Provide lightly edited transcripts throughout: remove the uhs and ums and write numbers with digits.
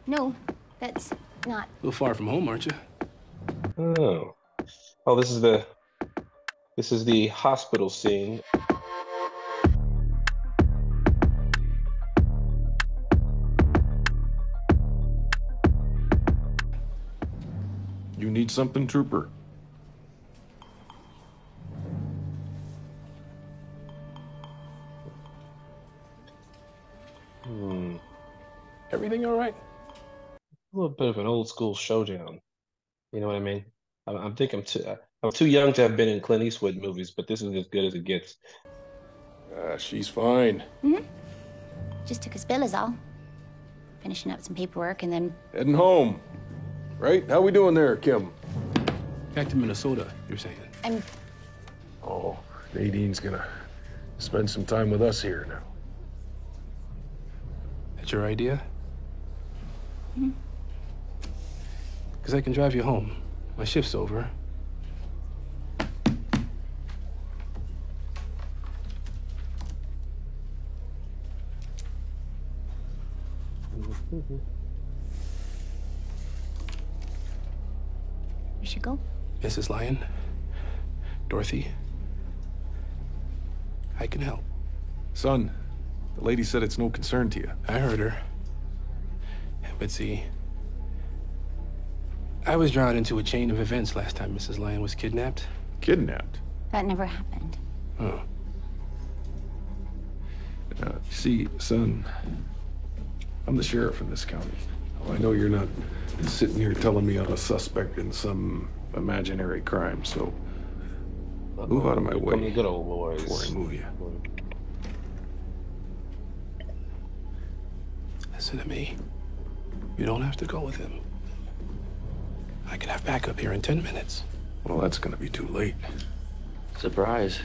No, that's not. A little far from home, aren't you? Oh. Oh, this is the hospital scene. You need something, Trooper? Everything all right? A little bit of an old school showdown. You know what I mean? I think I'm too young to have been in Clint Eastwood movies, but this is as good as it gets. She's fine. Just took a spill is all. Finishing up some paperwork and then... Heading home. Right? How we doing there, Kim? Back to Minnesota, you're saying? Oh, Nadine's gonna spend some time with us here now. That's your idea? Because I can drive you home. My shift's over. We should go. Mrs. Lyon, Dorothy, I can help. Son, the lady said it's no concern to you. I heard her. But see, I was drawn into a chain of events last time Mrs. Lyon was kidnapped. Kidnapped? That never happened. Oh. See, son, I'm the sheriff in this county. I know you're not sitting here telling me I'm a suspect in some imaginary crime, so move out of my way. Come the good old boys. Before I move you. Listen to me. You don't have to go with him. I can have backup here in 10 minutes. Well, that's gonna be too late. Surprise.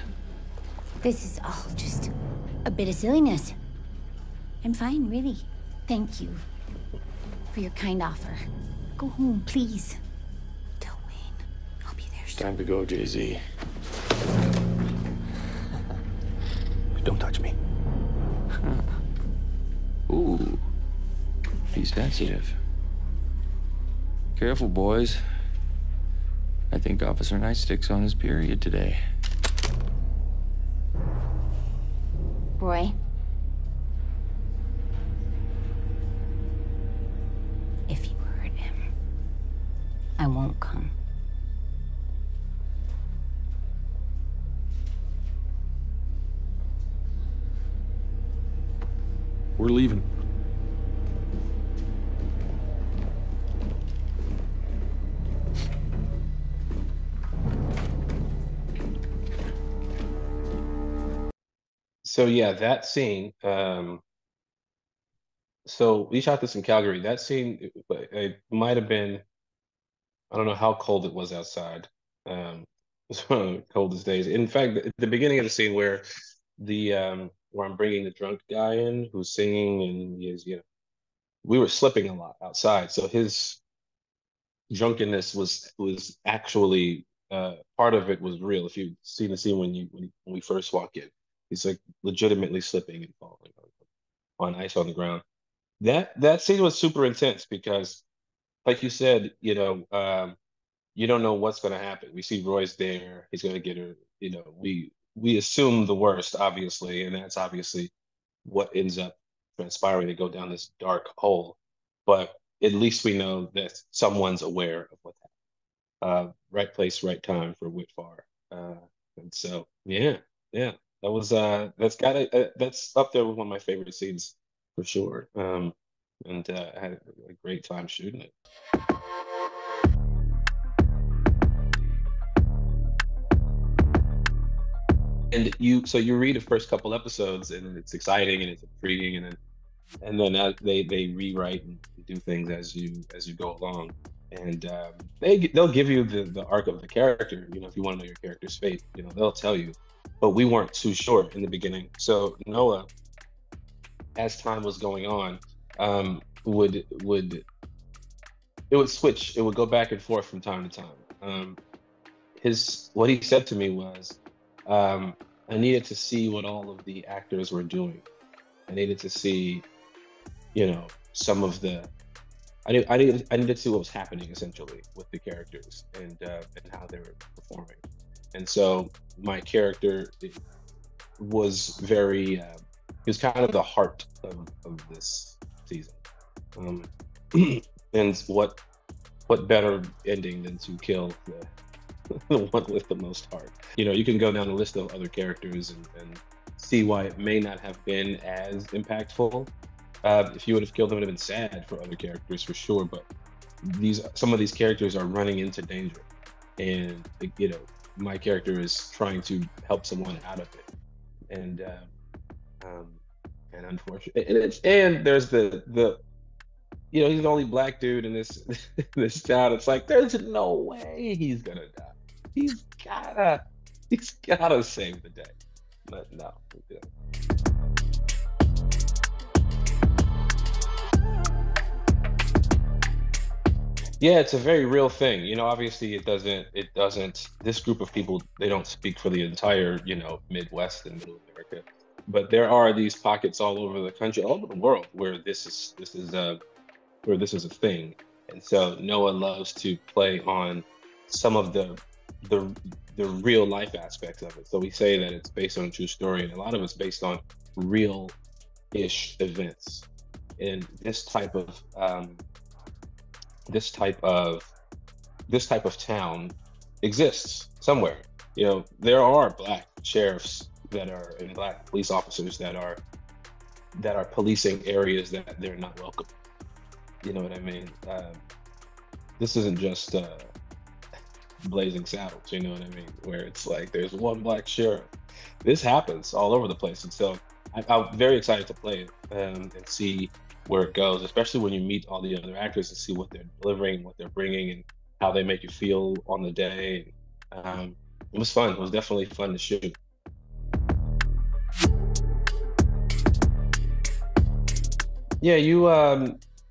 This is all just a bit of silliness. I'm fine, really. Thank you for your kind offer. Go home, please. Tell Wayne I'll be there soon. Time to go, Jay-Z. Don't touch me. Ooh. He's sensitive. Careful, boys. I think Officer Nightstick's on his period today. Roy. If you hurt him, I won't come. We're leaving. So yeah, that scene. So we shot this in Calgary. That scene, it might have been. I don't know how cold it was outside. It's one of the coldest days. In fact, the beginning of the scene where I'm bringing the drunk guy in who's singing and he is, we were slipping a lot outside. So his drunkenness was actually part of it was real. If you've seen the scene when we first walk in, he's like legitimately slipping and falling on ice on the ground. That scene was super intense because, like you said, you don't know what's going to happen. We see Roy's there; he's going to get her. We assume the worst, obviously, and that's obviously what ends up transpiring to go down this dark hole. But at least we know that someone's aware of what happened. Right place, right time for Whitfar. And so, yeah, that was that's up there with one of my favorite scenes for sure. And I had a great time shooting it. And so you read the first couple episodes, and it's exciting and it's intriguing, and then they rewrite and do things as you go along, and they'll give you the arc of the character. If you want to know your character's fate, they'll tell you. But we weren't too sure in the beginning. So Noah, as time was going on, would switch. It would go back and forth from time to time. What he said to me was, I needed to see what all of the actors were doing. I needed to see, some of the I needed to see what was happening essentially with the characters and how they were performing. And so my character was very he was kind of the heart of this season. Um, and what better ending than to kill the one with the most heart? You know, you can go down a list of other characters and see why it may not have been as impactful. If you would have killed them, it would have been sad for other characters for sure. But some of these characters are running into danger, and you know, my character is trying to help someone out of it, and unfortunately, and there's the you know, he's the only black dude in this this town. It's like there's no way he's gonna die. He's gotta save the day. But no. Yeah. Yeah, it's a very real thing. You know, obviously it doesn't, this group of people, they don't speak for the entire, you know, Midwest and Middle America. But there are these pockets all over the country, all over the world where this is a thing. And so Noah loves to play on some of the real life aspects of it. So we say that it's based on a true story, and a lot of it's based on real-ish events. And this type of town exists somewhere. You know, there are black sheriffs that are and black police officers that are policing areas that they're not welcome. You know what I mean? This isn't just Blazing Saddles, you know what I mean? Where it's like there's one black sheriff. This happens all over the place, and so I'm very excited to play it and see where it goes, especially when you meet all the other actors and see what they're delivering, what they're bringing, and how they make you feel on the day. It was fun. It was definitely fun to shoot. Yeah, you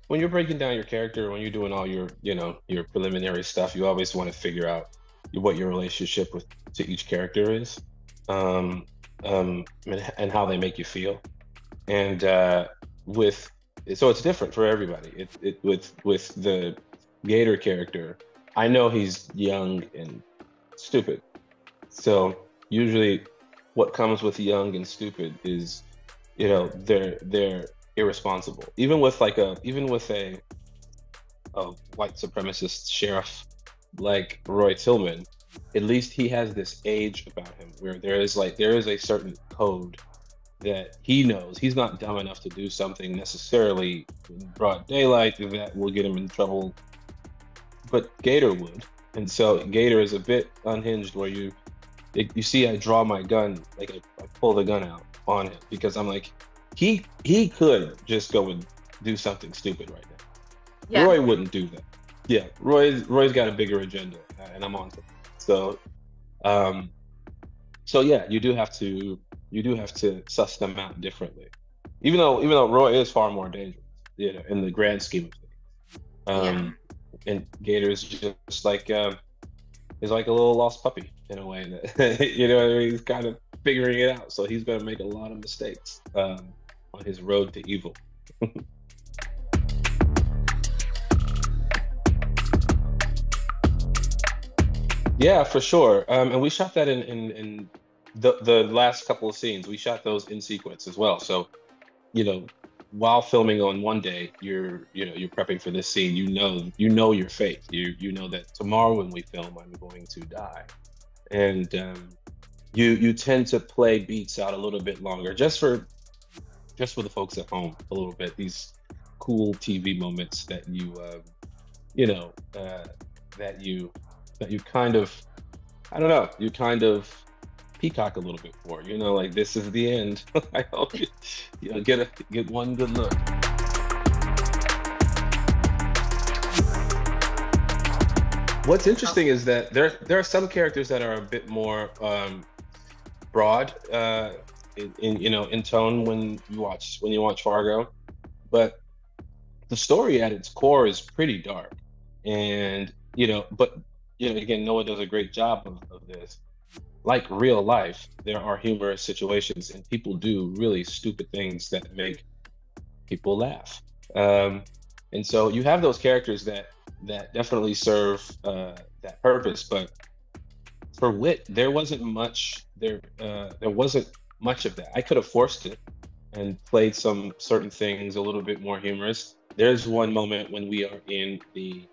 when you're breaking down your character, when you're doing all your, you know, your preliminary stuff, you always want to figure out what your relationship to each character is, and how they make you feel. And so it's different for everybody. With the Gator character, I know he's young and stupid. So usually what comes with young and stupid is, you know, they're irresponsible. Even with a white supremacist sheriff like Roy Tillman, at least he has this age about him where there is a certain code that he knows. He's not dumb enough to do something necessarily in broad daylight that will get him in trouble, but Gator would. And so Gator is a bit unhinged where you see I draw my gun, like I pull the gun out on him because I'm like, he could just go and do something stupid right now. Yeah. Roy wouldn't do that. Yeah, Roy's got a bigger agenda, and I'm on to it. So, so yeah, you do have to suss them out differently. Even though Roy is far more dangerous, you know, in the grand scheme of things. And Gator's just like is like a little lost puppy in a way that you know, he's kind of figuring it out. So he's gonna make a lot of mistakes on his road to evil. Yeah, for sure. And we shot that in the last couple of scenes. We shot those in sequence as well. So, you know, while filming on one day, you're prepping for this scene. You know your fate. You know that tomorrow when we film, I'm going to die, and you tend to play beats out a little bit longer, just for the folks at home, a little bit. These cool TV moments that you kind of, I don't know, you kind of peacock a little bit for, you know, like this is the end. I hope you get one good look. What's interesting is that there are some characters that are a bit more broad in tone when you watch Fargo, but the story at its core is pretty dark, and again, Noah does a great job of this. Like real life, there are humorous situations and people do really stupid things that make people laugh. And so you have those characters that definitely serve that purpose. But for wit, there wasn't much of that. I could have forced it and played some certain things a little bit more humorous. There's one moment when we are in the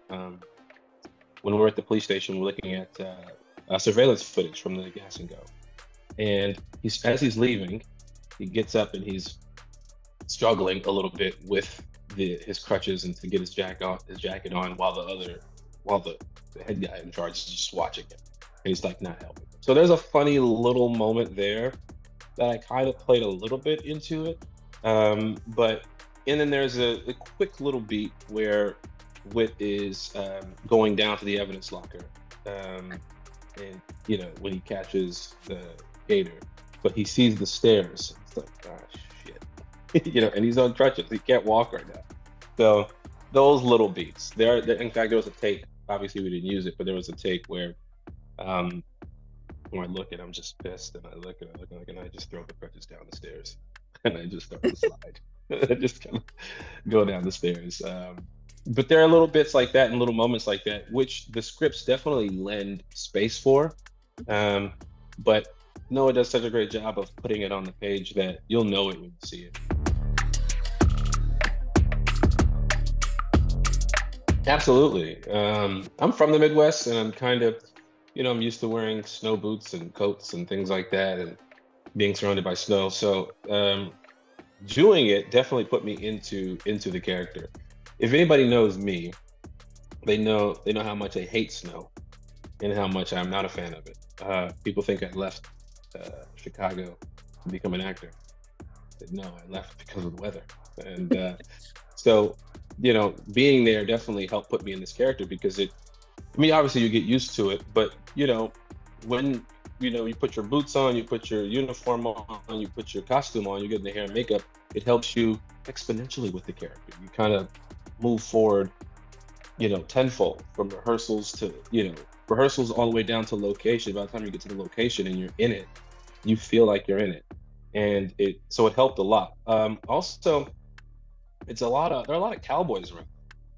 when we're at the police station, we're looking at surveillance footage from the gas and go, and as he's leaving, he gets up and he's struggling a little bit with his crutches and to get his jacket on while the head guy in charge is just watching it, and he's like not helping. So there's a funny little moment there that I kind of played a little bit into it, and then there's a quick little beat where Wit is going down to the evidence locker, and you know, when he catches the gator, but he sees the stairs. It's like, oh shit, you know, and he's on crutches. He can't walk right now. So those little beats. In fact, there was a take. Obviously, we didn't use it, but there was a take where, when I look at, I'm just pissed, and I look and I just throw the crutches down the stairs, and I just start to slide. I just kind of go down the stairs. But there are little bits like that and little moments like that, which the scripts definitely lend space for. But Noah does such a great job of putting it on the page that you'll know it when you see it. Absolutely. I'm from the Midwest, and I'm kind of, you know, I'm used to wearing snow boots and coats and things like that, and being surrounded by snow. So doing it definitely put me into the character. If anybody knows me, they know how much I hate snow and how much I'm not a fan of it. People think I left Chicago to become an actor. No, I left because of the weather. And so, you know, being there definitely helped put me in this character, because I mean, obviously you get used to it, but you know, when you put your boots on, you put your uniform on, you put your costume on, you get the hair and makeup, it helps you exponentially with the character. You kind of move forward, you know, tenfold, from rehearsals to, you know, rehearsals all the way down to location. By the time you get to the location and you're in it, you feel like you're in it. And so it helped a lot. Also, there are a lot of cowboys around.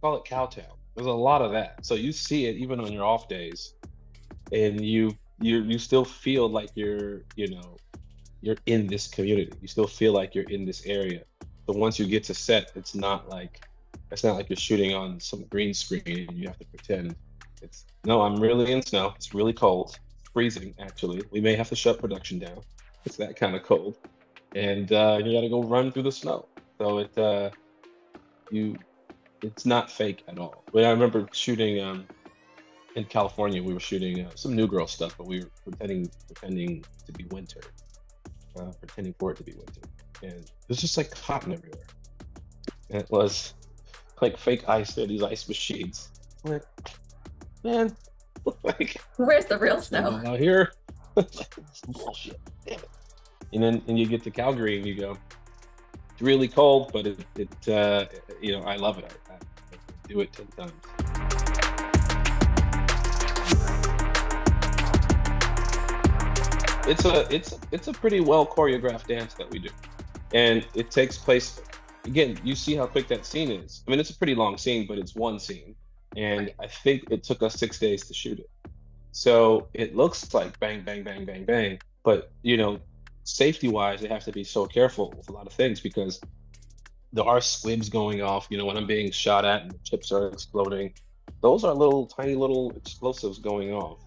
Call it Cowtown. There's a lot of that. So you see it even on your off days, and you still feel like you're in this community. You still feel like you're in this area. But once you get to set, it's not like you're shooting on some green screen and you have to pretend. No, I'm really in snow. It's really cold, freezing actually. We may have to shut production down. It's that kind of cold, and you got to go run through the snow. So it's not fake at all. But I remember shooting in California. We were shooting some New Girl stuff, but we were pretending to be winter, pretending for it to be winter, and it was just like cotton everywhere. And it was like fake ice. There, these ice machines. I'm like, man, like, where's the real snow out here? Bullshit. Damn it. And then you get to Calgary and you go, it's really cold, but you know, I love it. I do it 10 times. It's a pretty well choreographed dance that we do, and it takes place. Again, you see how quick that scene is. I mean, it's a pretty long scene, but it's one scene, and I think it took us 6 days to shoot it. So it looks like bang, bang, bang, bang, bang, but you know, safety-wise, they have to be so careful with a lot of things, because there are squibs going off. You know, when I'm being shot at and the chips are exploding, those are tiny little explosives going off,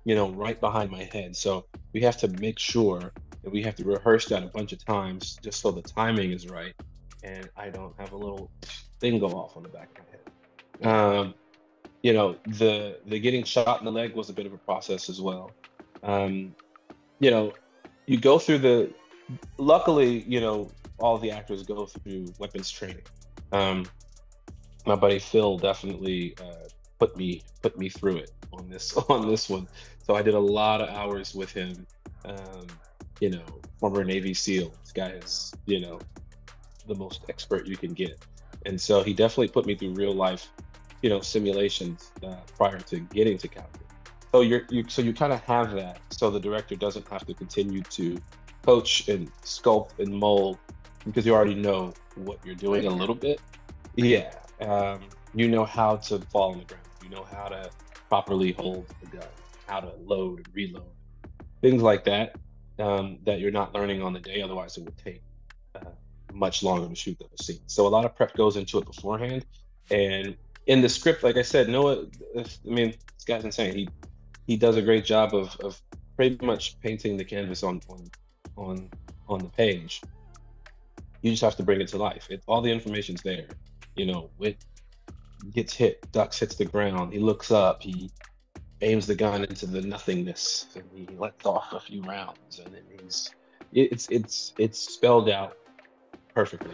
you know, right behind my head. So we have to make sure that we have to rehearse that a bunch of times just so the timing is right, and I don't have a little thing go off on the back of my head. You know, the getting shot in the leg was a bit of a process as well. You know, you go through luckily, you know, all the actors go through weapons training. My buddy Phil definitely put me through it on this one. So I did a lot of hours with him. You know, former Navy SEAL. This guy is, you know, the most expert you can get. And so he definitely put me through real life, you know, simulations prior to getting to Calgary. So you kind of have that, so the director doesn't have to continue to coach and sculpt and mold, because you already know what you're doing a little bit. Yeah, You know how to fall on the ground. You know how to properly hold the gun, how to load and reload, things like that, that you're not learning on the day. Otherwise, it would take uh, much longer to shoot those scenes. So a lot of prep goes into it beforehand. And in the script, like I said, Noah, I mean, this guy's insane. He does a great job of pretty much painting the canvas on the page. You just have to bring it to life. All the information's there. You know, it gets hit, ducks, hits the ground. He looks up. He aims the gun into the nothingness, and he lets off a few rounds, and then it's spelled out perfectly.